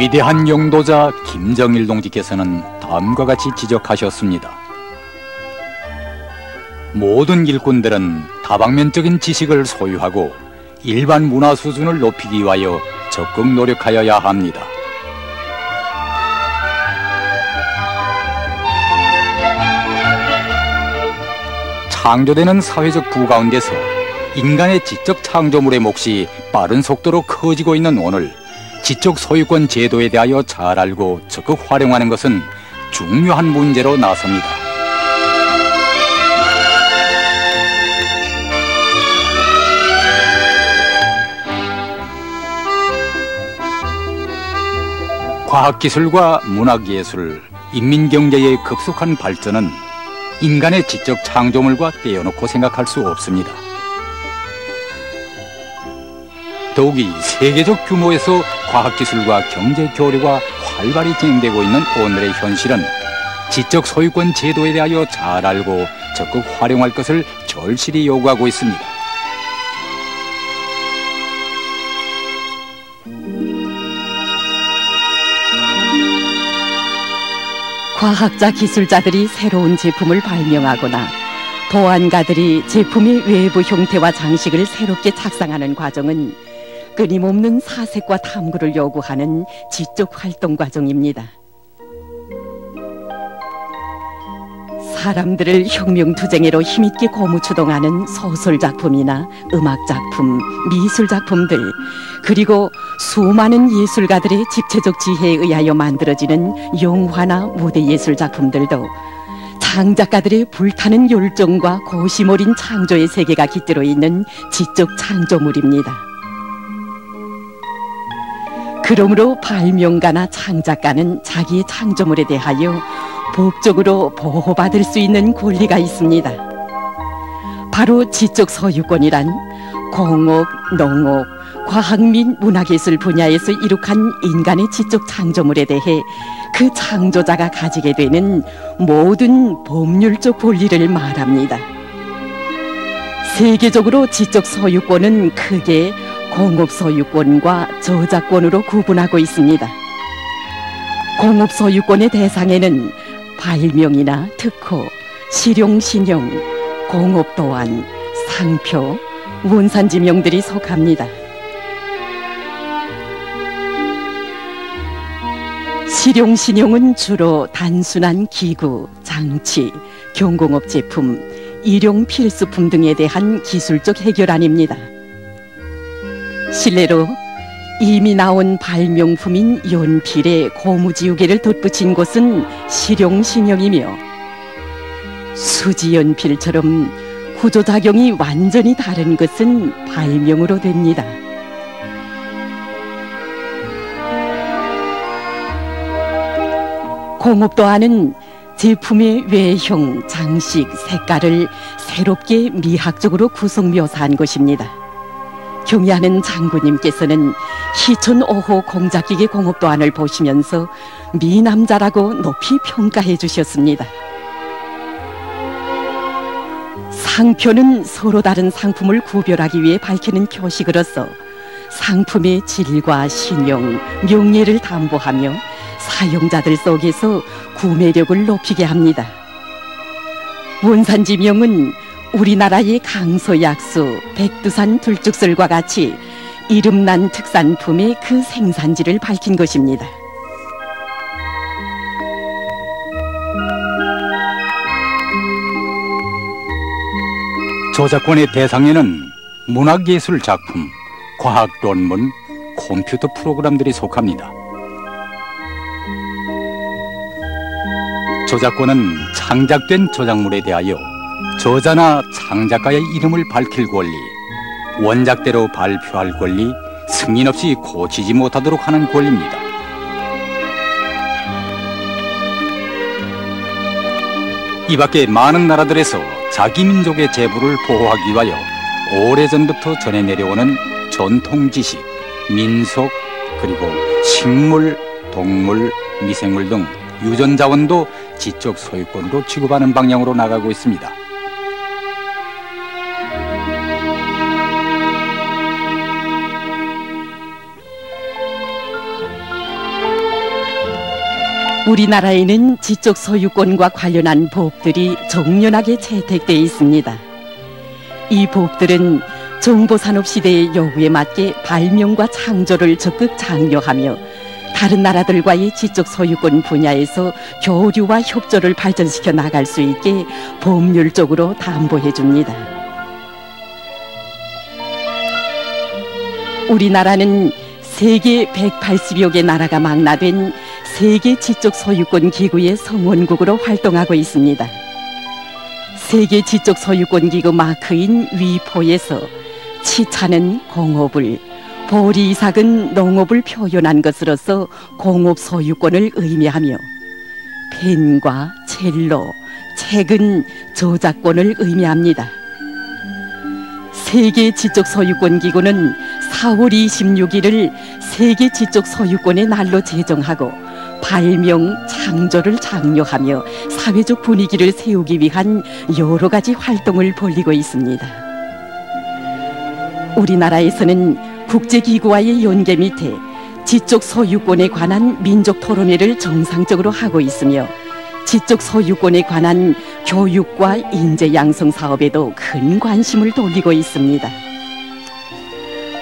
위대한 용도자 김정일 동지께서는 다음과 같이 지적하셨습니다. 모든 일꾼들은 다방면적인 지식을 소유하고 일반 문화 수준을 높이기 위하여 적극 노력하여야 합니다. 창조되는 사회적 부가 가운데서 인간의 지적 창조물의 몫이 빠른 속도로 커지고 있는 오늘, 지적 소유권 제도에 대하여 잘 알고 적극 활용하는 것은 중요한 문제로 나섭니다. 과학기술과 문학예술, 인민경제의 급속한 발전은 인간의 지적 창조물과 떼어놓고 생각할 수 없습니다. 더욱이 세계적 규모에서 과학기술과 경제교류가 활발히 진행되고 있는 오늘의 현실은 지적 소유권 제도에 대하여 잘 알고 적극 활용할 것을 절실히 요구하고 있습니다. 과학자, 기술자들이 새로운 제품을 발명하거나 도안가들이 제품의 외부 형태와 장식을 새롭게 착상하는 과정은 끊임없는 사색과 탐구를 요구하는 지적 활동 과정입니다. 사람들을 혁명투쟁으로 힘있게 고무추동하는 소설작품이나 음악작품, 미술작품들, 그리고 수많은 예술가들의 집체적 지혜에 의하여 만들어지는 영화나 무대예술작품들도 창작가들의 불타는 열정과 고심 어린 창조의 세계가 깃들어 있는 지적 창조물입니다. 그러므로 발명가나 창작가는 자기의 창조물에 대하여 법적으로 보호받을 수 있는 권리가 있습니다. 바로 지적 소유권이란 공업, 농업, 과학 및 문화예술 분야에서 이룩한 인간의 지적 창조물에 대해 그 창조자가 가지게 되는 모든 법률적 권리를 말합니다. 세계적으로 지적 소유권은 크게 공업 소유권과 저작권으로 구분하고 있습니다. 공업 소유권의 대상에는 발명이나 특허, 실용-신용, 공업도안, 상표, 원산지명들이 속합니다. 실용-신용은 주로 단순한 기구, 장치, 경공업 제품, 일용 필수품 등에 대한 기술적 해결안입니다. 실내로 이미 나온 발명품인 연필에 고무지우개를 덧붙인 것은 실용-신용이며, 수지연필처럼 구조작용이 완전히 다른 것은 발명으로 됩니다. 공업도안은 제품의 외형, 장식, 색깔을 새롭게 미학적으로 구성 묘사한 것입니다. 경의하는 장군님께서는 희촌 5호 공작기계 공업도안을 보시면서 미남자라고 높이 평가해 주셨습니다. 상표는 서로 다른 상품을 구별하기 위해 밝히는 표식으로서 상품의 질과 신용, 명예를 담보하며 사용자들 속에서 구매력을 높이게 합니다. 원산지명은 우리나라의 강서약수, 백두산 들쭉설과 같이 이름난 특산품의 그 생산지를 밝힌 것입니다. 저작권의 대상에는 문학예술 작품, 과학 논문, 컴퓨터 프로그램들이 속합니다. 저작권은 창작된 저작물에 대하여 저자나 창작가의 이름을 밝힐 권리, 원작대로 발표할 권리, 승인 없이 고치지 못하도록 하는 권리입니다. 이 밖에 많은 나라들에서 자기 민족의 재부를 보호하기 위하여 오래전부터 전해 내려오는 전통 지식, 민속, 그리고 식물, 동물, 미생물 등 유전자원도 지적 소유권으로 취급하는 방향으로 나가고 있습니다. 우리나라에는 지적 소유권과 관련한 법들이 정연하게 채택되어 있습니다. 이 법들은 정보산업 시대의 요구에 맞게 발명과 창조를 적극 장려하며 다른 나라들과의 지적 소유권 분야에서 교류와 협조를 발전시켜 나갈 수 있게 법률적으로 담보해 줍니다. 우리나라는 세계 180여 개 나라가 망라된 세계 지적 소유권 기구의 성원국으로 활동하고 있습니다. 세계 지적 소유권 기구 마크인 위포에서 치차는 공업을, 보리이삭은 농업을 표현한 것으로서 공업 소유권을 의미하며 펜과 첼로, 책은 저작권을 의미합니다. 세계 지적 소유권 기구는 4월 26일을 세계 지적 소유권의 날로 제정하고 발명, 창조를 장려하며 사회적 분위기를 세우기 위한 여러 가지 활동을 벌이고 있습니다. 우리나라에서는 국제기구와의 연계 밑에 지적 소유권에 관한 민족 토론회를 정상적으로 하고 있으며 지적 소유권에 관한 교육과 인재 양성 사업에도 큰 관심을 돌리고 있습니다.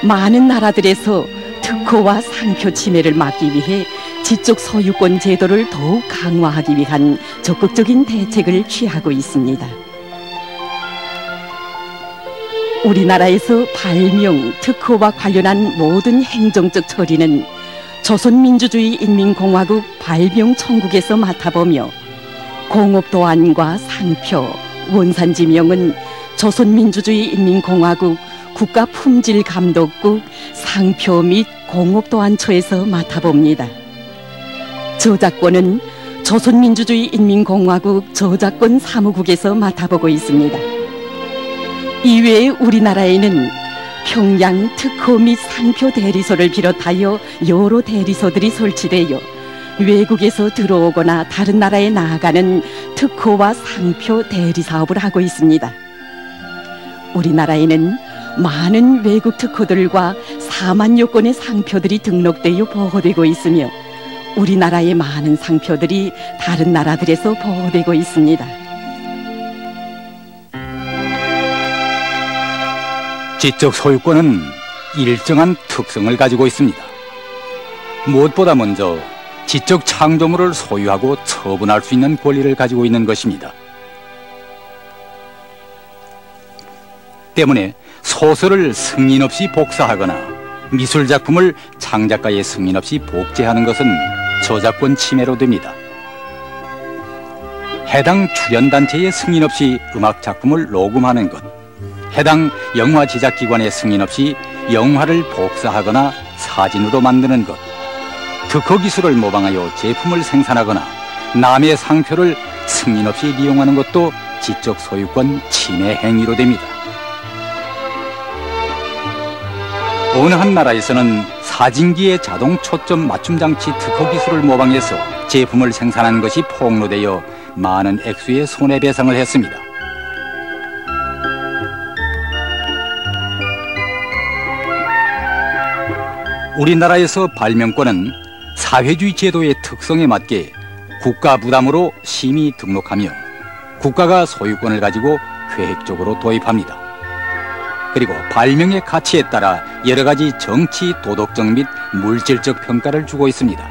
많은 나라들에서 특허와 상표 침해를 막기 위해 지적 소유권 제도를 더욱 강화하기 위한 적극적인 대책을 취하고 있습니다. 우리나라에서 발명, 특허와 관련한 모든 행정적 처리는 조선민주주의인민공화국 발명청국에서 맡아보며 공업도안과 상표, 원산지명은 조선민주주의인민공화국 국가품질감독국 상표 및 공업도안처에서 맡아봅니다. 저작권은 조선민주주의인민공화국 저작권사무국에서 맡아보고 있습니다. 이외에 우리나라에는 평양 특허 및 상표 대리소를 비롯하여 여러 대리소들이 설치되어 외국에서 들어오거나 다른 나라에 나아가는 특허와 상표 대리 사업을 하고 있습니다. 우리나라에는 많은 외국 특허들과 4만여 건의 상표들이 등록되어 보호되고 있으며 우리나라의 많은 상표들이 다른 나라들에서 보호되고 있습니다. 지적 소유권은 일정한 특성을 가지고 있습니다. 무엇보다 먼저 지적 창조물을 소유하고 처분할 수 있는 권리를 가지고 있는 것입니다. 때문에 소설을 승인 없이 복사하거나 미술작품을 창작가의 승인 없이 복제하는 것은 저작권 침해로 됩니다. 해당 출연단체의 승인 없이 음악작품을 녹음하는 것, 해당 영화 제작기관의 승인 없이 영화를 복사하거나 사진으로 만드는 것, 특허 기술을 모방하여 제품을 생산하거나 남의 상표를 승인 없이 이용하는 것도 지적 소유권 침해 행위로 됩니다. 어느 한 나라에서는 사진기의 자동 초점 맞춤 장치 특허 기술을 모방해서 제품을 생산한 것이 폭로되어 많은 액수의 손해배상을 했습니다. 우리나라에서 발명권은 사회주의 제도의 특성에 맞게 국가 부담으로 심의 등록하며 국가가 소유권을 가지고 계획적으로 도입합니다. 그리고 발명의 가치에 따라 여러 가지 정치, 도덕적 및 물질적 평가를 주고 있습니다.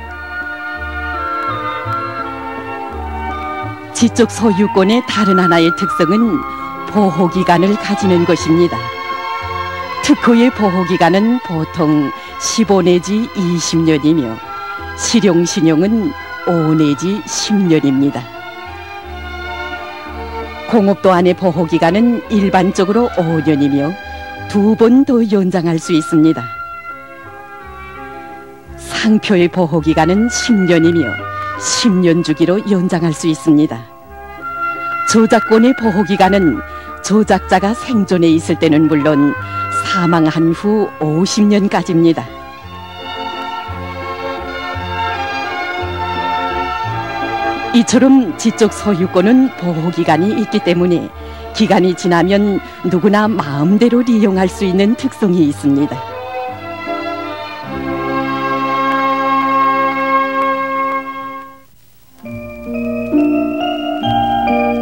지적 소유권의 다른 하나의 특성은 보호기간을 가지는 것입니다. 특허의 보호기간은 보통 15 내지 20년이며 실용신용은 5 내지 10년입니다. 공업도안의 보호기간은 일반적으로 5년이며 2번 더 연장할 수 있습니다. 상표의 보호기간은 10년이며 10년 주기로 연장할 수 있습니다. 저작권의 보호기간은 저작자가 생존해 있을 때는 물론 사망한 후 50년까지입니다. 이처럼 지적 소유권은 보호기간이 있기 때문에 기간이 지나면 누구나 마음대로 이용할 수 있는 특성이 있습니다.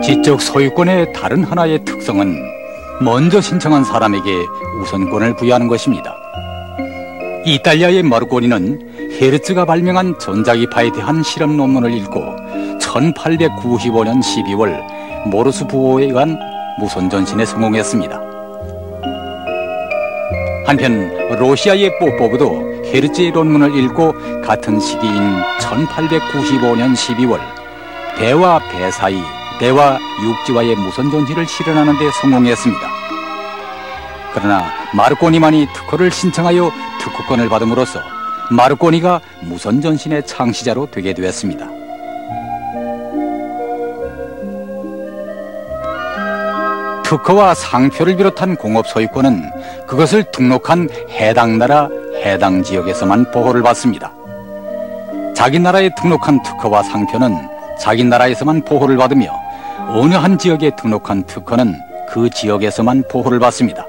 지적 소유권의 다른 하나의 특성은 먼저 신청한 사람에게 우선권을 부여하는 것입니다. 이탈리아의 마르코니는 헤르츠가 발명한 전자기파에 대한 실험 논문을 읽고 1895년 12월 모르스 부호에 의한 무선 전신에 성공했습니다. 한편 러시아의 포포브도 헤르츠의論문을 읽고 같은 시기인 1895년 12월 배와 배 사이, 배와 육지와의 무선 전신을 실현하는 데 성공했습니다. 그러나 마르코니만이 특허를 신청하여 특허권을 받음으로써 마르코니가 무선 전신의 창시자로 되게 되었습니다. 특허와 상표를 비롯한 공업 소유권은 그것을 등록한 해당 나라, 해당 지역에서만 보호를 받습니다. 자기 나라에 등록한 특허와 상표는 자기 나라에서만 보호를 받으며 어느 한 지역에 등록한 특허는 그 지역에서만 보호를 받습니다.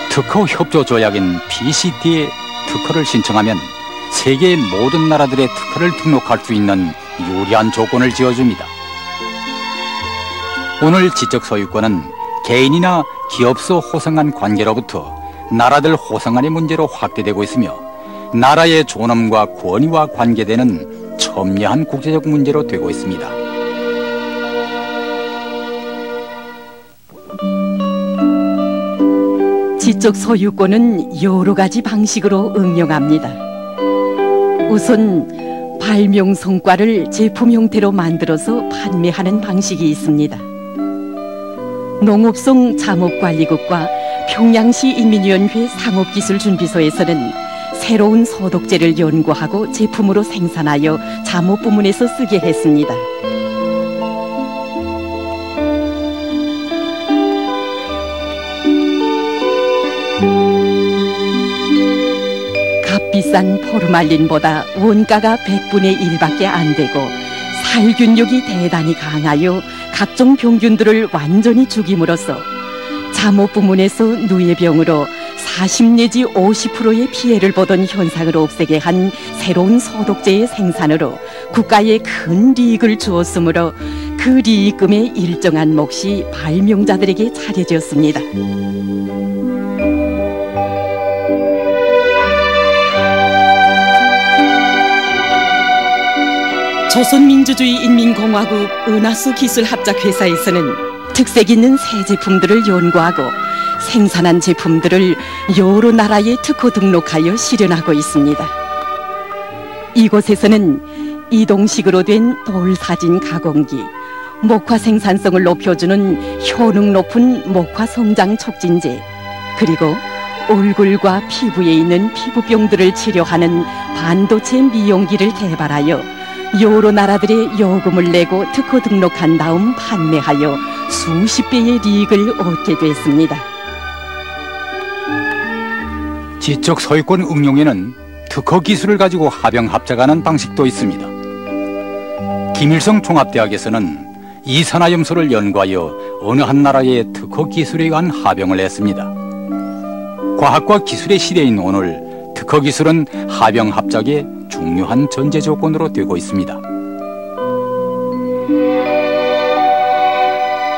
특허 협조 조약인 PCT에 특허를 신청하면 세계의 모든 나라들의 특허를 등록할 수 있는 유리한 조건을 지어줍니다. 오늘 지적 소유권은 개인이나 기업소 호성 간 관계로부터 나라들 호성 간의 문제로 확대되고 있으며 나라의 존엄과 권위와 관계되는 첨예한 국제적 문제로 되고 있습니다. 지적 소유권은 여러 가지 방식으로 응용합니다. 우선 발명 성과를 제품 형태로 만들어서 판매하는 방식이 있습니다. 농업성 잠업관리국과 평양시 인민위원회 상업기술준비소에서는 새로운 소독제를 연구하고 제품으로 생산하여 잠업 부문에서 쓰게 했습니다. 값비싼 포르말린보다 원가가 100분의 1밖에 안 되고 살균력이 대단히 강하여 각종 병균들을 완전히 죽임으로써 잠업 부문에서 누에병으로 40 내지 50%의 피해를 보던 현상을 없애게 한 새로운 소독제의 생산으로 국가에 큰 이익을 주었으므로 그 이익금의 일정한 몫이 발명자들에게 차려졌습니다. 조선민주주의 인민공화국 은하수 기술합작회사에서는 특색 있는 새 제품들을 연구하고 생산한 제품들을 여러 나라에 특허 등록하여 실현하고 있습니다. 이곳에서는 이동식으로 된 돌사진 가공기, 목화 생산성을 높여주는 효능 높은 목화 성장 촉진제, 그리고 얼굴과 피부에 있는 피부병들을 치료하는 반도체 미용기를 개발하여 여러 나라들의 요금을 내고 특허 등록한 다음 판매하여 수십 배의 이익을 얻게 됐습니다. 지적 소유권 응용에는 특허 기술을 가지고 합영합작하는 방식도 있습니다. 김일성 종합대학에서는 이산화염소를 연구하여 어느 한 나라의 특허 기술에 의한 합영을 했습니다. 과학과 기술의 시대인 오늘 특허 기술은 합영합작의 중요한 전제 조건으로 되고 있습니다.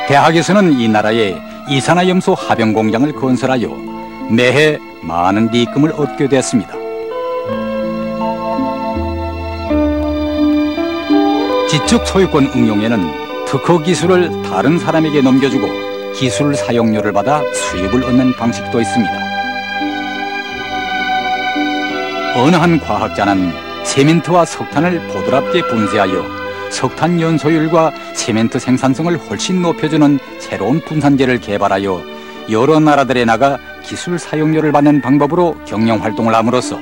대학에서는 이 나라에 이산화염소 합영 공장을 건설하여 매해 많은 이익금을 얻게 됐습니다. 지적 소유권 응용에는 특허 기술을 다른 사람에게 넘겨주고 기술 사용료를 받아 수입을 얻는 방식도 있습니다. 어느 한 과학자는 세멘트와 석탄을 보드랍게 분쇄하여 석탄 연소율과 세멘트 생산성을 훨씬 높여주는 새로운 분산제를 개발하여 여러 나라들에 나가 기술 사용료를 받는 방법으로 경영활동을 함으로써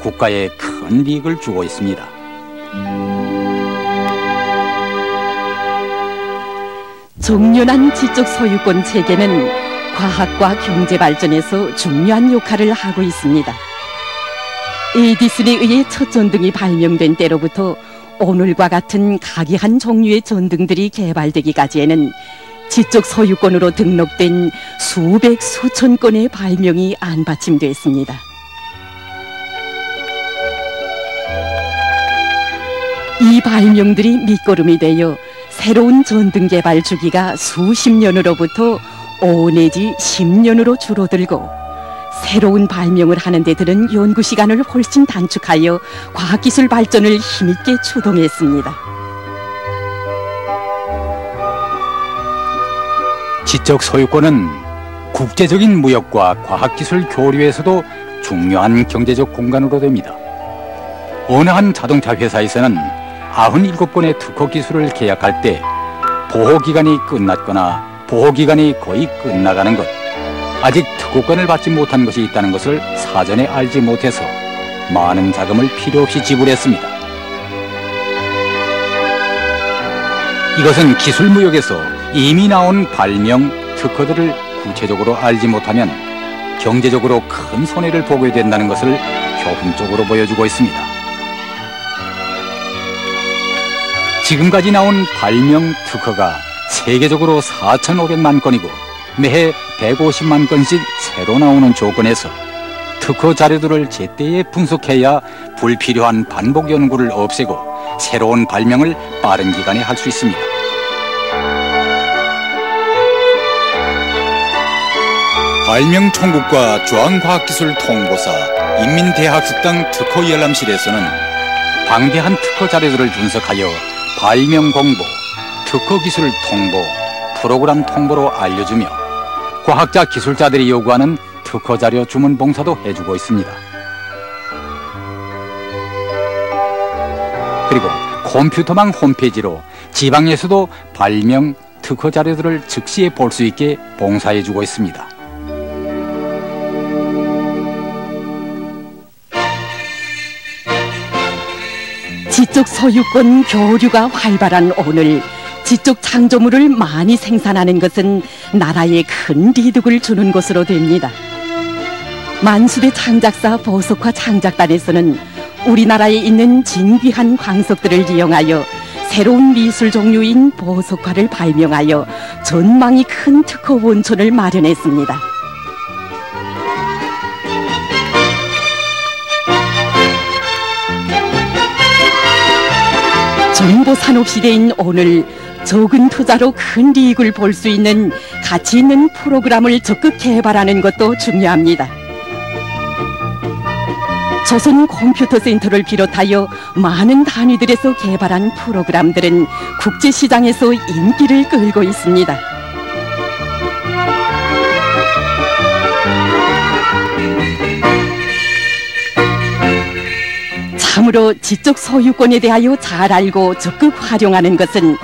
국가에 큰 이익을 주고 있습니다. 종려난 지적 소유권 체계는 과학과 경제 발전에서 중요한 역할을 하고 있습니다. 에디슨에 의해 첫 전등이 발명된 때로부터 오늘과 같은 각이한 종류의 전등들이 개발되기까지에는 지적 소유권으로 등록된 수백 수천 건의 발명이 안받침됐습니다. 이 발명들이 밑거름이 되어 새로운 전등 개발 주기가 수십 년으로부터 5 내지 10년으로 줄어들고 새로운 발명을 하는 데 드는 연구 시간을 훨씬 단축하여 과학기술 발전을 힘있게 추동했습니다. 지적 소유권은 국제적인 무역과 과학기술 교류에서도 중요한 경제적 공간으로 됩니다. 어느 한 자동차 회사에서는 97건의 특허 기술을 계약할 때 보호기간이 끝났거나 보호기간이 거의 끝나가는 것, 아직 특허권을 받지 못한 것이 있다는 것을 사전에 알지 못해서 많은 자금을 필요 없이 지불했습니다. 이것은 기술무역에서 이미 나온 발명, 특허들을 구체적으로 알지 못하면 경제적으로 큰 손해를 보게 된다는 것을 교훈적으로 보여주고 있습니다. 지금까지 나온 발명 특허가 세계적으로 4,500만 건이고 매해 150만 건씩 새로 나오는 조건에서 특허 자료들을 제때에 분석해야 불필요한 반복 연구를 없애고 새로운 발명을 빠른 기간에 할 수 있습니다. 발명 총국과 중앙과학기술통보사 인민대학습당 특허열람실에서는 방대한 특허 자료들을 분석하여 발명 공보, 특허기술 통보, 프로그램 통보로 알려주며 과학자 기술자들이 요구하는 특허 자료 주문 봉사도 해주고 있습니다. 그리고 컴퓨터망 홈페이지로 지방에서도 발명, 특허 자료들을 즉시에 볼 수 있게 봉사해주고 있습니다. 지적 소유권 교류가 활발한 오늘, 지적 창조물을 많이 생산하는 것은 나라에 큰 이득을 주는 것으로 됩니다. 만수대 창작사 보석화 창작단에서는 우리나라에 있는 진귀한 광석들을 이용하여 새로운 미술 종류인 보석화를 발명하여 전망이 큰 특허 원천을 마련했습니다. 정보산업시대인 오늘, 적은 투자로 큰 이익을 볼 수 있는 가치 있는 프로그램을 적극 개발하는 것도 중요합니다. 조선 컴퓨터센터를 비롯하여 많은 단위들에서 개발한 프로그램들은 국제시장에서 인기를 끌고 있습니다. 참으로 지적 소유권에 대하여 잘 알고 적극 활용하는 것은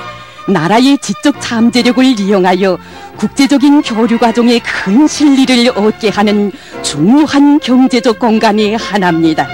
나라의 지적 잠재력을 이용하여 국제적인 교류 과정에 큰 실리를 얻게 하는 중요한 경제적 공간의 하나입니다.